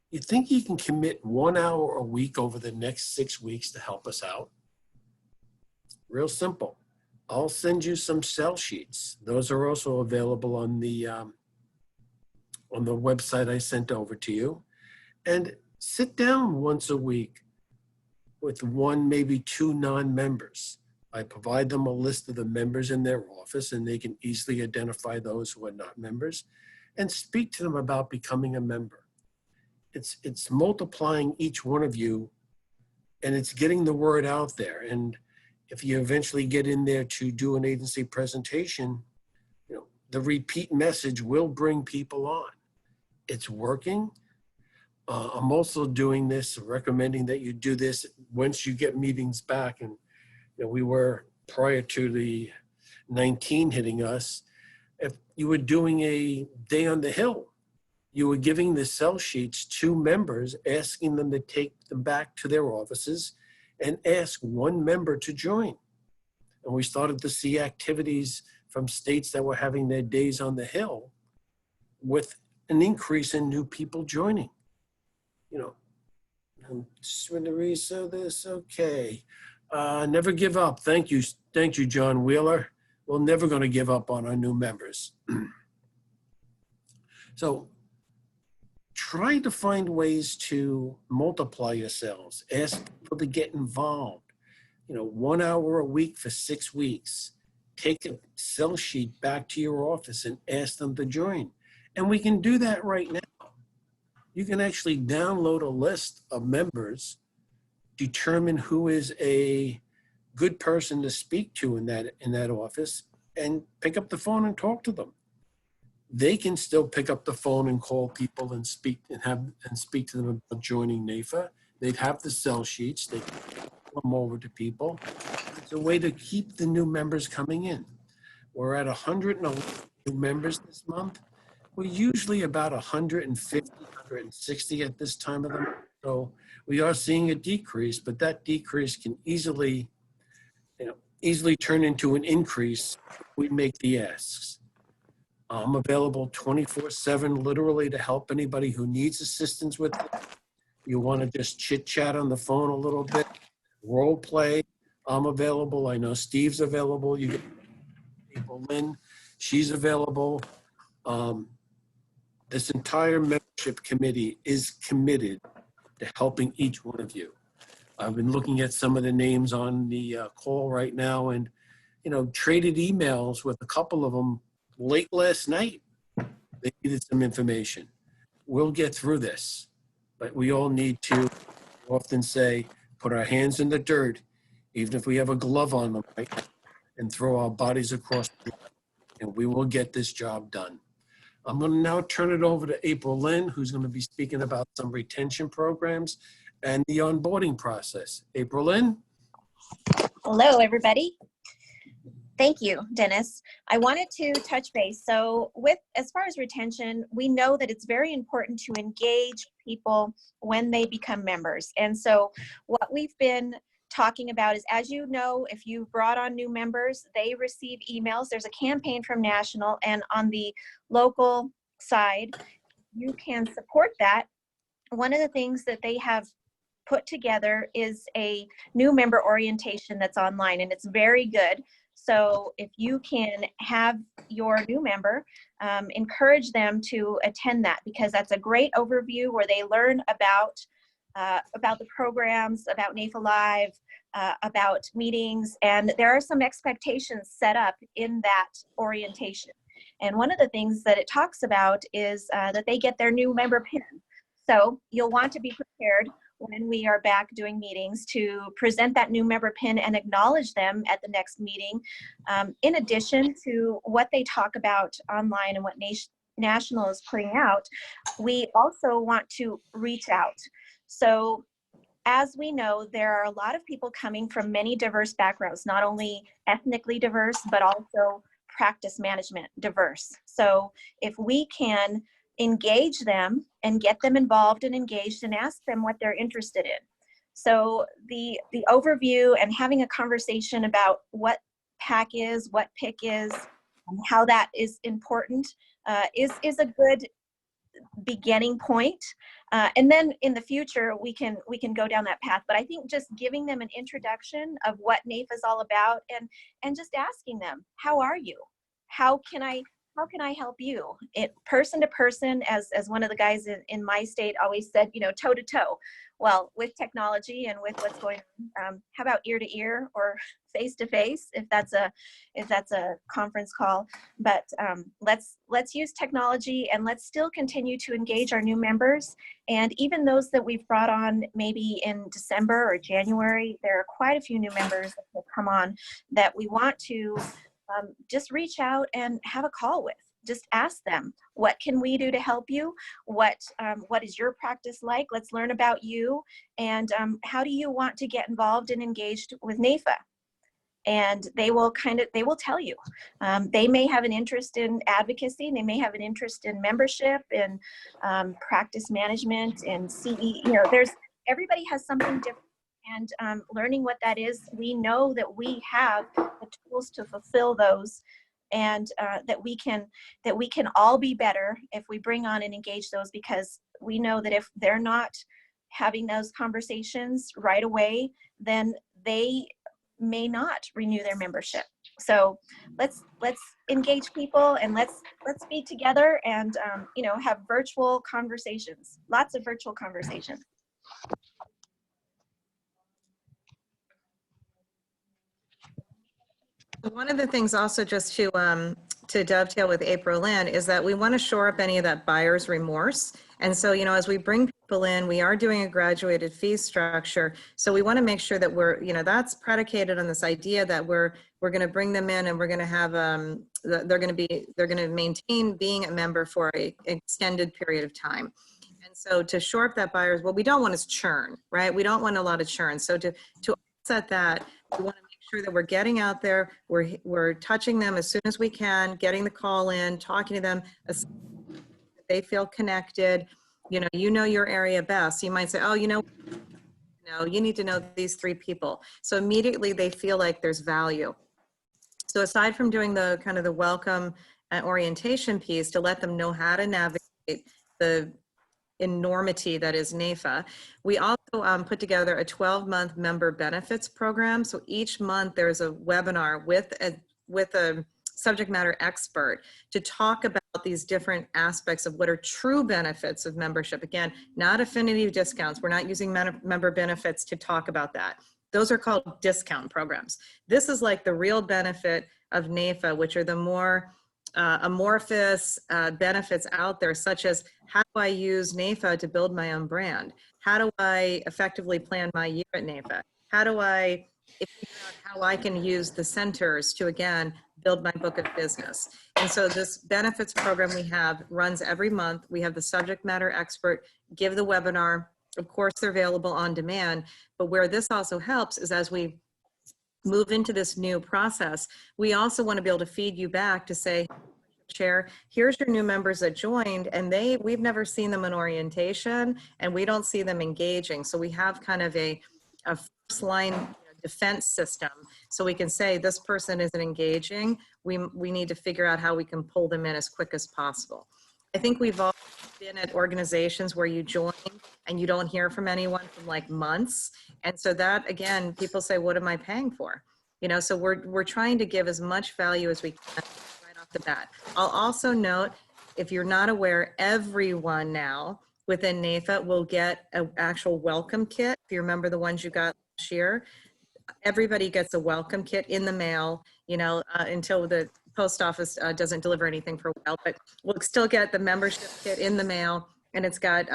you think you can commit 1 hour a week over the next 6 weeks to help us out? Real simple. I'll send you some sell sheets. Those are also available on the website I sent over to you. And sit down once a week with 1, maybe 2 non-members. I provide them a list of the members in their office, and they can easily identify those who are not members and speak to them about becoming a member. It's multiplying each one of you, and it's getting the word out there. And if you eventually get in there to do an agency presentation, the repeat message will bring people on. It's working. I'm also doing this, recommending that you do this once you get meetings back. And we were, prior to the 19 hitting us, if you were doing a day on the Hill, you were giving the sell sheets to members, asking them to take them back to their offices and ask 1 member to join. And we started to see activities from states that were having their days on the Hill with an increase in new people joining. I'm just going to read this. Okay. Never give up. Thank you, John Wheeler. We're never going to give up on our new members. So try to find ways to multiply yourselves. Ask people to get involved. 1 hour a week for 6 weeks. Take a sell sheet back to your office and ask them to join. And we can do that right now. You can actually download a list of members, determine who is a good person to speak to in that office, and pick up the phone and talk to them. They can still pick up the phone and call people and speak to them about joining NAFA. They'd have the sell sheets. They can them over to people. It's a way to keep the new members coming in. We're at 111 new members this month. We're usually about 150, 160 at this time of the month. So we are seeing a decrease, but that decrease can easily, easily turn into an increase if we make the asks. I'm available 24/7, literally, to help anybody who needs assistance with it. You want to just chit chat on the phone a little bit, role play. I'm available. I know Steve's available. You get people, Lynn, she's available. This entire membership committee is committed to helping each one of you. I've been looking at some of the names on the call right now and, traded emails with a couple of them late last night. They needed some information. We'll get through this, but we all need to often say, put our hands in the dirt, even if we have a glove on them, right? And throw our bodies across the line, and we will get this job done. I'm going to now turn it over to April Lynn, who's going to be speaking about some retention programs and the onboarding process. April Lynn? Hello, everybody. Thank you, Dennis. I wanted to touch base. So as far as retention, we know that it's very important to engage people when they become members. And so what we've been talking about is, as you know, if you've brought on new members, they receive emails. There's a campaign from National, and on the local side, you can support that. One of the things that they have put together is a new member orientation that's online, and it's very good. So if you can have your new member, encourage them to attend that, because that's a great overview where they learn about the programs, about NAIFA Live, about meetings, and there are some expectations set up in that orientation. And one of the things that it talks about is that they get their new member pin. So you'll want to be prepared when we are back doing meetings to present that new member pin and acknowledge them at the next meeting. In addition to what they talk about online and what National is putting out, we also want to reach out. So as we know, there are a lot of people coming from many diverse backgrounds, not only ethnically diverse, but also practice management diverse. So if we can engage them and get them involved and engaged and ask them what they're interested in. So the overview and having a conversation about what PAC is, what PIC is, and how that is important is a good beginning point. And then in the future, we can go down that path. But I think just giving them an introduction of what NAIFA is all about, and just asking them, how are you? How can I help you? Person to person, as one of the guys in my state always said, toe to toe. Well, with technology and with what's going on, how about ear to ear or face to face, if that's a conference call? But let's use technology, and let's still continue to engage our new members. And even those that we've brought on maybe in December or January, there are quite a few new members that have come on that we want to just reach out and have a call with. Just ask them, what can we do to help you? What is your practice like? Let's learn about you. And how do you want to get involved and engaged with NAIFA? And they will tell you. They may have an interest in advocacy. They may have an interest in membership, in practice management, and CE. Everybody has something different. And learning what that is, we know that we have the tools to fulfill those, and that we can all be better if we bring on and engage those, because we know that if they're not having those conversations right away, then they may not renew their membership. So let's engage people, and let's be together, and have virtual conversations, lots of virtual conversations. One of the things also, just to dovetail with April Lynn, is that we want to shore up any of that buyer's remorse. And so, as we bring people in, we are doing a graduated fee structure. So we want to make sure that we're, that's predicated on this idea that we're going to bring them in, and we're going to have, they're going to maintain being a member for an extended period of time. And so to shore up that buyer's, what we don't want is churn, right? We don't want a lot of churn. So to offset that, we want to make sure that we're getting out there, we're touching them as soon as we can, getting the call in, talking to them, as they feel connected. You know your area best. You might say, oh, you need to know these 3 people. So immediately they feel like there's value. So aside from doing the kind of the welcome orientation piece to let them know how to navigate the enormity that is NAIFA, we also put together a 12-month member benefits program. So each month there's a webinar with a subject matter expert to talk about these different aspects of what are true benefits of membership. Again, not affinity discounts. We're not using member benefits to talk about that. Those are called discount programs. This is like the real benefit of NAIFA, which are the more amorphous benefits out there, such as how do I use NAIFA to build my own brand? How do I effectively plan my year at NAIFA? How do I figure out how I can use the centers to, again, build my book of business? And so this benefits program we have runs every month. We have the subject matter expert give the webinar. Of course, they're available on demand, but where this also helps is as we move into this new process, we also want to be able to feed you back to say, Chair, here's your new members that joined, and we've never seen them in orientation, and we don't see them engaging. So we have kind of a first line defense system. So we can say this person isn't engaging. We need to figure out how we can pull them in as quick as possible. I think we've all been at organizations where you join and you don't hear from anyone for like months. And so that, again, people say, what am I paying for? So we're trying to give as much value as we can right off the bat. I'll also note, if you're not aware, everyone now within NAIFA will get an actual welcome kit. If you remember the ones you got last year, everybody gets a welcome kit in the mail, until the post office doesn't deliver anything for a while, but we'll still get the membership kit in the mail, and it's got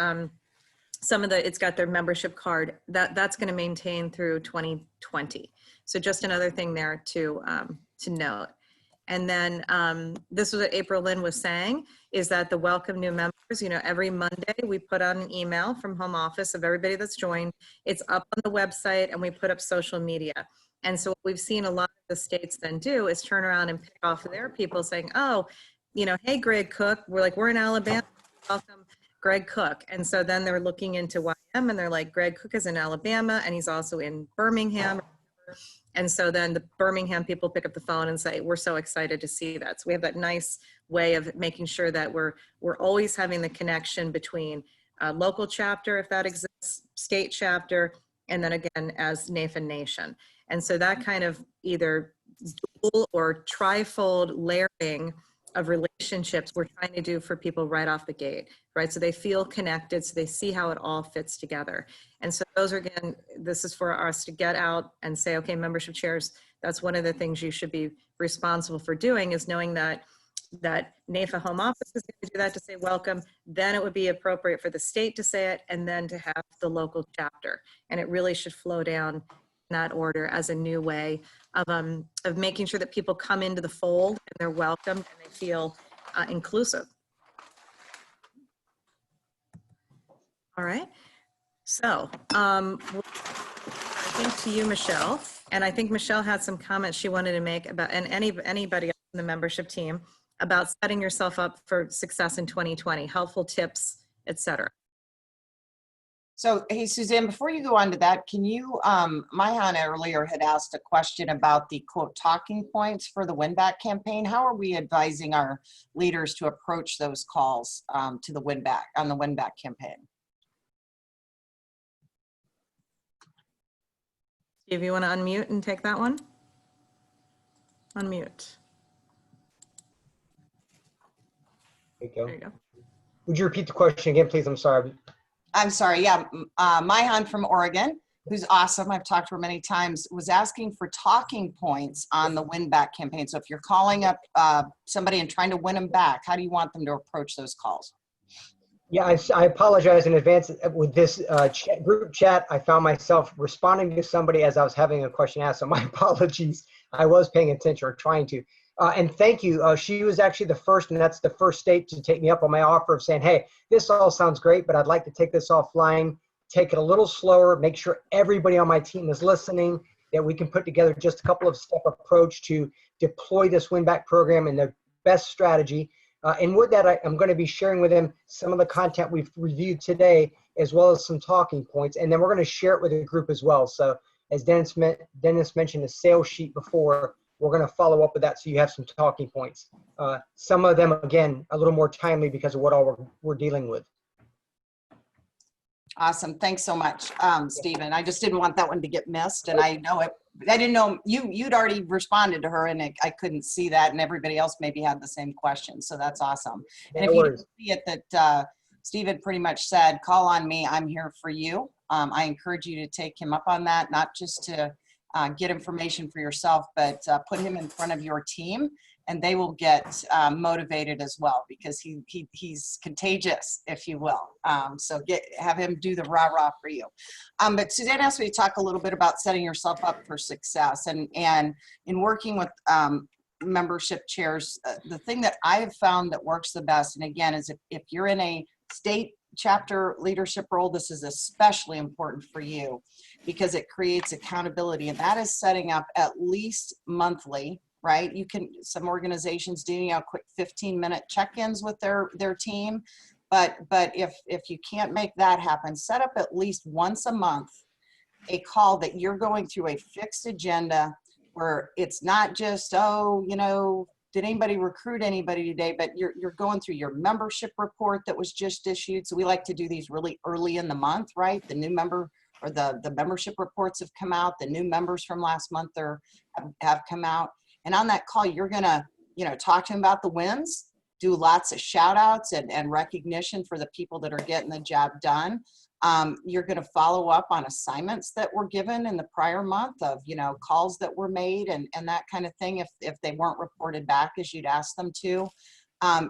it's got their membership card that's going to maintain through 2020. So just another thing there to note. And then this was what April Lynn was saying, is that the welcome new members, every Monday we put out an email from home office of everybody that's joined. It's up on the website, and we put up social media. And so what we've seen a lot of the states then do is turn around and pick off their people saying, oh, hey, Greg Cook, we're in Alabama, welcome Greg Cook. And so then they're looking into YM, and they're like, Greg Cook is in Alabama, and he's also in Birmingham. And so then the Birmingham people pick up the phone and say, we're so excited to see that. So we have that nice way of making sure that we're always having the connection between local chapter, if that exists, state chapter, and then again as NAIFA Nation. And so that kind of either dual or trifold layering of relationships we're trying to do for people right off the gate, right? So they feel connected, so they see how it all fits together. And so those are, again, this is for us to get out and say, okay, membership chairs, that's one of the things you should be responsible for doing, is knowing that NAIFA home office is going to do that, to say welcome. Then it would be appropriate for the state to say it, and then to have the local chapter. And it really should flow down in that order as a new way of making sure that people come into the fold and they're welcomed and they feel inclusive. All right. So I think to you, Michelle, and I think Michelle had some comments she wanted to make about, and anybody on the membership team, about setting yourself up for success in 2020, helpful tips, etc. So, hey, Suzanne, before you go on to that, can you, Myhan earlier had asked a question about the quote talking points for the win-back campaign. How are we advising our leaders to approach those calls to the win-back, on the win-back campaign? Steve, you want to unmute and take that one? Unmute. There you go. There you go. Would you repeat the question again, please? I'm sorry. I'm sorry, yeah, Myhan from Oregon, who's awesome, I've talked to her many times, was asking for talking points on the win-back campaign. So if you're calling up somebody and trying to win them back, how do you want them to approach those calls? Yeah, I apologize in advance. With this group chat, I found myself responding to somebody as I was having a question asked, so my apologies. I was paying attention, or trying to. And thank you. She was actually the first, and that's the first state to take me up on my offer of saying, hey, this all sounds great, but I'd like to take this offline, take it a little slower, make sure everybody on my team is listening. that we can put together just a couple of step approach to deploy this win-back program in the best strategy. And with that, I'm going to be sharing with them some of the content we've reviewed today, as well as some talking points. And then we're going to share it with the group as well. So as Dennis mentioned the sales sheet before, we're going to follow up with that so you have some talking points. Some of them, again, a little more timely because of what all we're dealing with. Awesome. Thanks so much, Stephen. I just didn't want that one to get missed. And I know it, I didn't know you'd already responded to her, and I couldn't see that. And everybody else maybe had the same question. So that's awesome. And if you didn't see it, that Stephen pretty much said, call on me. I'm here for you. I encourage you to take him up on that, not just to get information for yourself, but put him in front of your team, and they will get motivated as well, because he's contagious, if you will. So have him do the rah-rah for you. But Suzanne asked me to talk a little bit about setting yourself up for success. And in working with membership chairs, the thing that I have found that works the best, and again, is if you're in a state chapter leadership role, this is especially important for you because it creates accountability, and that is setting up at least monthly, right? You can, some organizations do, quick 15-minute check-ins with their team, but if you can't make that happen, set up at least once a month a call that you're going through a fixed agenda where it's not just, did anybody recruit anybody today, but you're going through your membership report that was just issued. So we like to do these really early in the month, right? The new member or the membership reports have come out. The new members from last month have come out. And on that call, you're gonna, talk to them about the wins, do lots of shout outs and recognition for the people that are getting the job done. You're going to follow up on assignments that were given in the prior month of, calls that were made and that kind of thing. If they weren't reported back as you'd asked them to,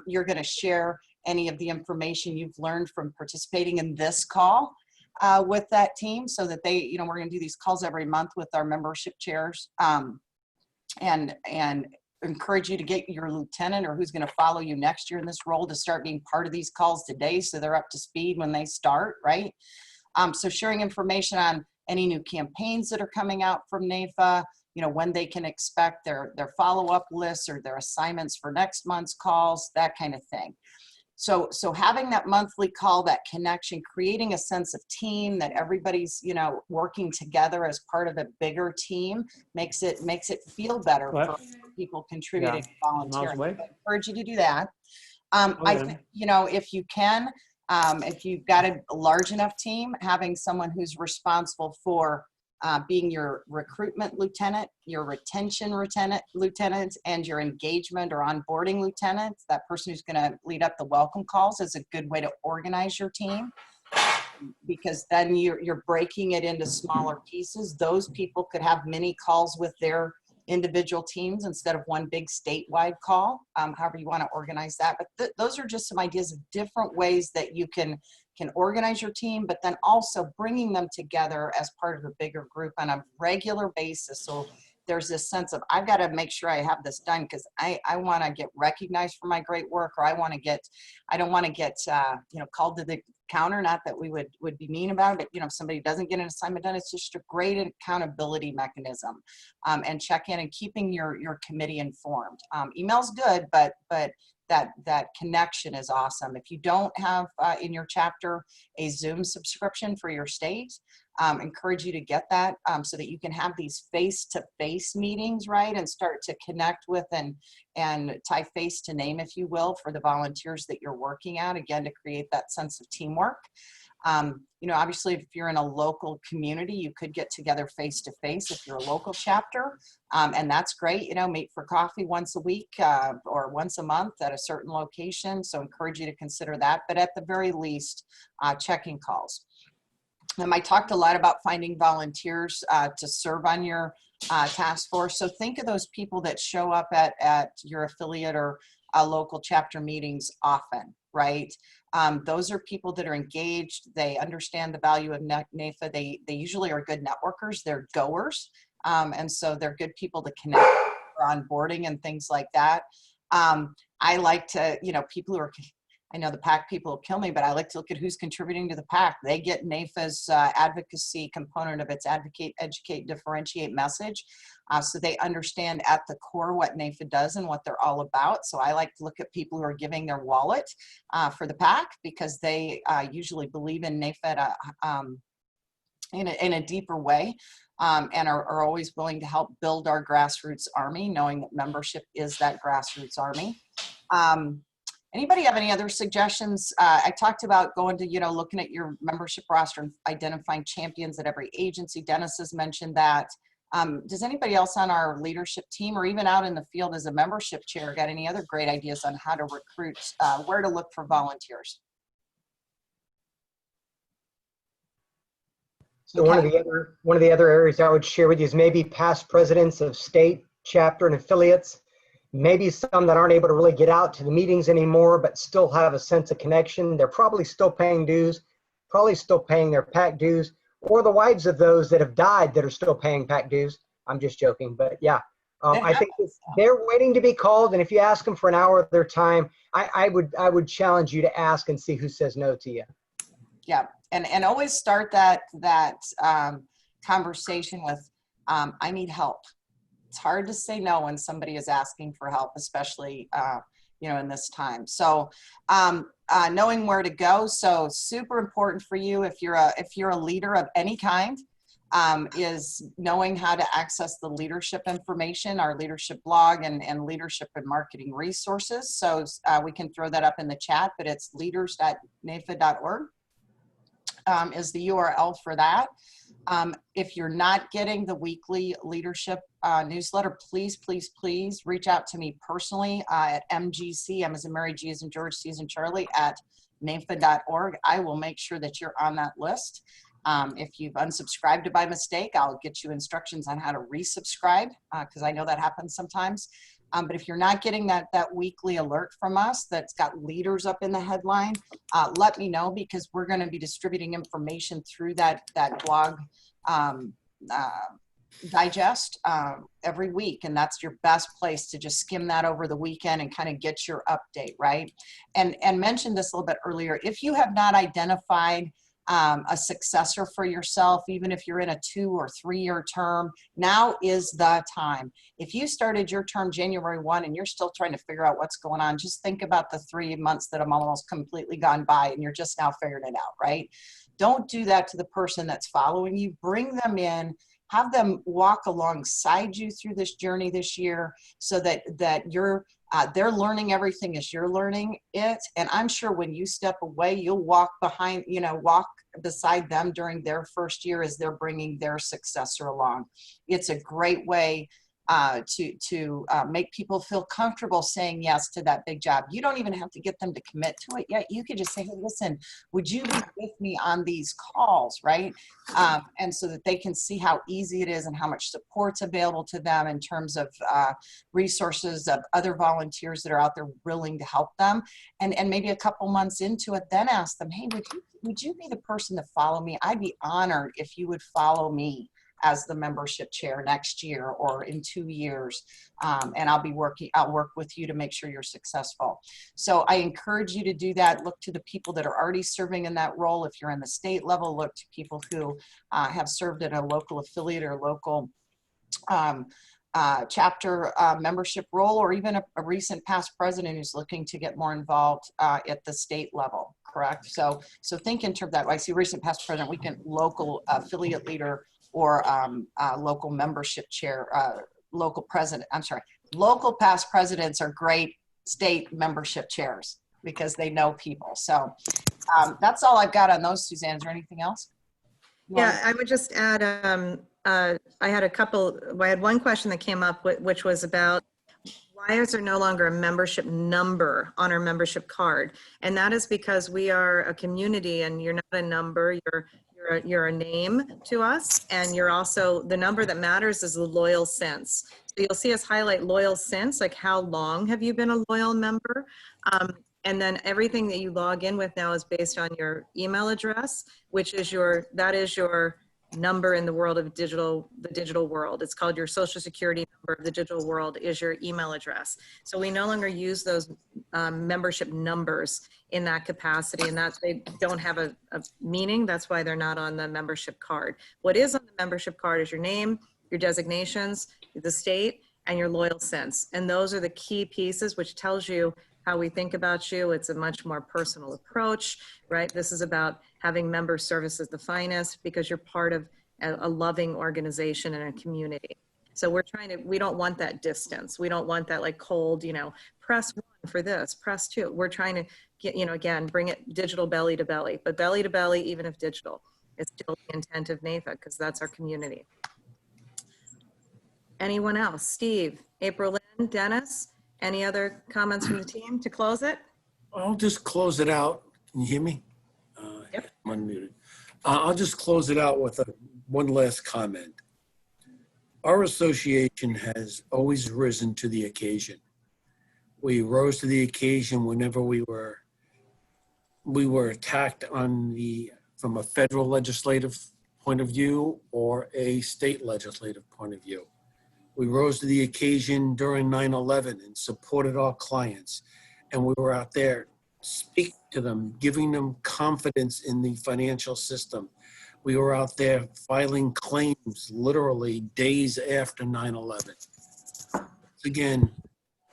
you're going to share any of the information you've learned from participating in this call with that team, so that they, we're going to do these calls every month with our membership chairs, and encourage you to get your lieutenant or who's going to follow you next year in this role to start being part of these calls today, so they're up to speed when they start, right? So sharing information on any new campaigns that are coming out from NAIFA, when they can expect their follow-up lists or their assignments for next month's calls, that kind of thing. So having that monthly call, that connection, creating a sense of team that everybody's, working together as part of a bigger team makes it feel better for people contributing, volunteering. I encourage you to do that. I think, if you can, if you've got a large enough team, having someone who's responsible for being your recruitment lieutenant, your retention lieutenant, and your engagement or onboarding lieutenant, that person who's going to lead up the welcome calls, is a good way to organize your team, because then you're breaking it into smaller pieces. Those people could have mini calls with their individual teams instead of one big statewide call, however you want to organize that. But those are just some ideas of different ways that you can organize your team, but then also bringing them together as part of a bigger group on a regular basis. So there's this sense of, I've got to make sure I have this done because I want to get recognized for my great work, or I don't want to get called to the counter. Not that we would be mean about it, but if somebody doesn't get an assignment done, it's just a great accountability mechanism, and check in and keeping your committee informed. Email's good, but that connection is awesome. If you don't have in your chapter a Zoom subscription for your state, encourage you to get that, so that you can have these face-to-face meetings, right, and start to connect with and tie face to name, if you will, for the volunteers that you're working at, again, to create that sense of teamwork. Obviously, if you're in a local community, you could get together face-to-face if you're a local chapter, and that's great. Meet for coffee once a week or once a month at a certain location. So encourage you to consider that, but at the very least, checking calls. I talked a lot about finding volunteers to serve on your task force. So think of those people that show up at your affiliate or local chapter meetings often, right? Those are people that are engaged. They understand the value of NAIFA. They usually are good networkers. They're goers. And so they're good people to connect for onboarding and things like that. I like to, people who are I know the PAC people will kill me, but I like to look at who's contributing to the PAC. They get NAFA's advocacy component of its advocate, educate, differentiate message. So they understand at the core what NAFA does and what they're all about. So I like to look at people who are giving their wallet for the PAC, because they usually believe in NAFA in a deeper way, and are always willing to help build our grassroots army, knowing that membership is that grassroots army. Anybody have any other suggestions? I talked about going to, looking at your membership roster and identifying champions at every agency. Dennis has mentioned that. Does anybody else on our leadership team, or even out in the field as a membership chair, got any other great ideas on how to recruit, where to look for volunteers? So one of the other areas I would share with you is maybe past presidents of state, chapter, and affiliates. Maybe some that aren't able to really get out to the meetings anymore, but still have a sense of connection. They're probably still paying dues, probably still paying their PAC dues, or the wives of those that have died that are still paying PAC dues. I'm just joking, but yeah. I think they're waiting to be called, and if you ask them for an hour of their time, I would challenge you to ask and see who says no to you. Yeah, and always start that conversation with, I need help. It's hard to say no when somebody is asking for help, especially in this time. So knowing where to go, so super important for you if you're a leader of any kind, is knowing how to access the leadership information, our leadership blog and leadership and marketing resources. So we can throw that up in the chat, but it's leaders.nafa.org is the URL for that. If you're not getting the weekly leadership newsletter, please reach out to me personally at MGC, M as in Mary, G as in George, C as in Charlie, at nafa.org. I will make sure that you're on that list. If you've unsubscribed by mistake, I'll get you instructions on how to resubscribe, because I know that happens sometimes. But if you're not getting that weekly alert from us that's got leaders up in the headline, let me know, because we're going to be distributing information through that blog digest every week, and that's your best place to just skim that over the weekend and kind of get your update, right? And mentioned this a little bit earlier. If you have not identified a successor for yourself, even if you're in a 2 or 3 year term, now is the time. If you started your term January 1 and you're still trying to figure out what's going on, just think about the 3 months that have almost completely gone by and you're just now figuring it out, right? Don't do that to the person that's following you. Bring them in, have them walk alongside you through this journey this year, so that you're they're learning everything as you're learning it. And I'm sure when you step away, you'll walk beside them during their first year as they're bringing their successor along. It's a great way to make people feel comfortable saying yes to that big job. You don't even have to get them to commit to it yet. You could just say, hey, listen, would you be with me on these calls, right? And so that they can see how easy it is and how much support's available to them in terms of resources of other volunteers that are out there willing to help them. And maybe a couple months into it, then ask them, hey, would you be the person to follow me? I'd be honored if you would follow me as the membership chair next year or in 2 years. And I'll work with you to make sure you're successful. So I encourage you to do that. Look to the people that are already serving in that role. If you're in the state level, look to people who have served in a local affiliate or local chapter membership role, or even a recent past president who's looking to get more involved at the state level, correct? So think in terms of that. I see recent past president, we can local affiliate leader, or local membership chair, local president, I'm sorry, local past presidents are great state membership chairs because they know people. So that's all I've got on those, Suzanne. Is there anything else? Yeah, I would just add, I had one question that came up, which was about why is there no longer a membership number on our membership card? And that is because we are a community, and you're not a number, you're a name to us, and you're also, the number that matters is the loyal since. So you'll see us highlight loyal since, like how long have you been a loyal member? And then everything that you log in with now is based on your email address, which is your number in the world of the digital world. It's called your social security number of the digital world is your email address. So we no longer use those membership numbers in that capacity, and that they don't have a meaning. That's why they're not on the membership card. What is on the membership card is your name, your designations, the state, and your loyal sense. And those are the key pieces, which tells you how we think about you. It's a much more personal approach, right? This is about having member services the finest because you're part of a loving organization and a community. So we don't want that distance. We don't want that like cold, press 1 for this, press 2. We're trying to get, again, bring it digital belly to belly, but belly to belly, even if digital, it's still the intent of NAFA because that's our community. Anyone else? Steve, April Lynn, Dennis, any other comments from the team to close it? I'll just close it out. Can you hear me? Yep. I'm unmuted. I'll just close it out with one last comment. Our association has always risen to the occasion. We rose to the occasion whenever we were attacked from a federal legislative point of view or a state legislative point of view. We rose to the occasion during 9/11 and supported our clients. And we were out there speaking to them, giving them confidence in the financial system. We were out there filing claims literally days after 9/11. Again,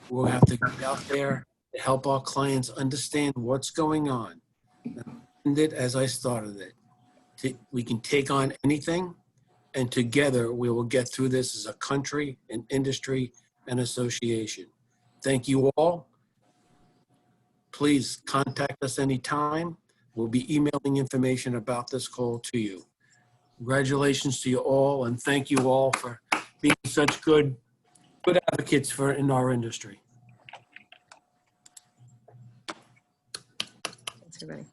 we'll have to get out there to help our clients understand what's going on. And as I started it, we can take on anything, and together we will get through this as a country, an industry, and association. Thank you all. Please contact us anytime. We'll be emailing information about this call to you. Congratulations to you all, and thank you all for being such good advocates in our industry. Thanks, everybody.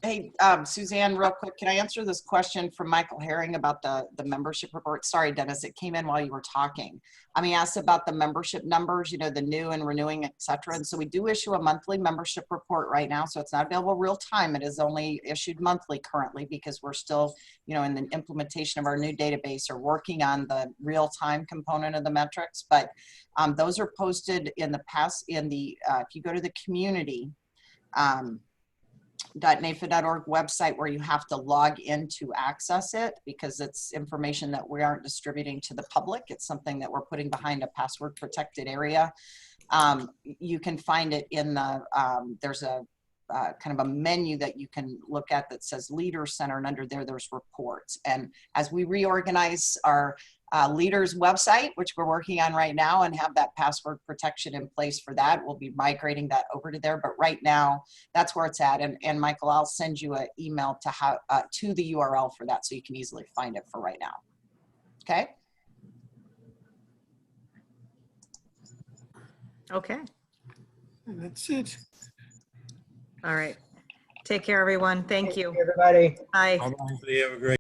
Hey, Suzanne, real quick, can I answer this question from Michael Herring about the membership report? Sorry, Dennis, it came in while you were talking. He asked about the membership numbers, the new and renewing, et cetera. And so we do issue a monthly membership report right now. So it's not available real time. It is only issued monthly currently because we're still, in the implementation of our new database or working on the real time component of the metrics. But those are posted in the past if you go to the community, .nafa.org website where you have to log in to access it because it's information that we aren't distributing to the public. It's something that we're putting behind a password protected area. You can find it in the, there's a kind of a menu that you can look at that says Leader Center, and under there's reports. And as we reorganize our leaders website, which we're working on right now, and have that password protection in place for that, we'll be migrating that over to there. But right now, that's where it's at. And Michael, I'll send you an email to the URL for that so you can easily find it for right now. Okay. Okay. That's it. All right. Take care, everyone. Thank you. Everybody. Bye. Bye-bye.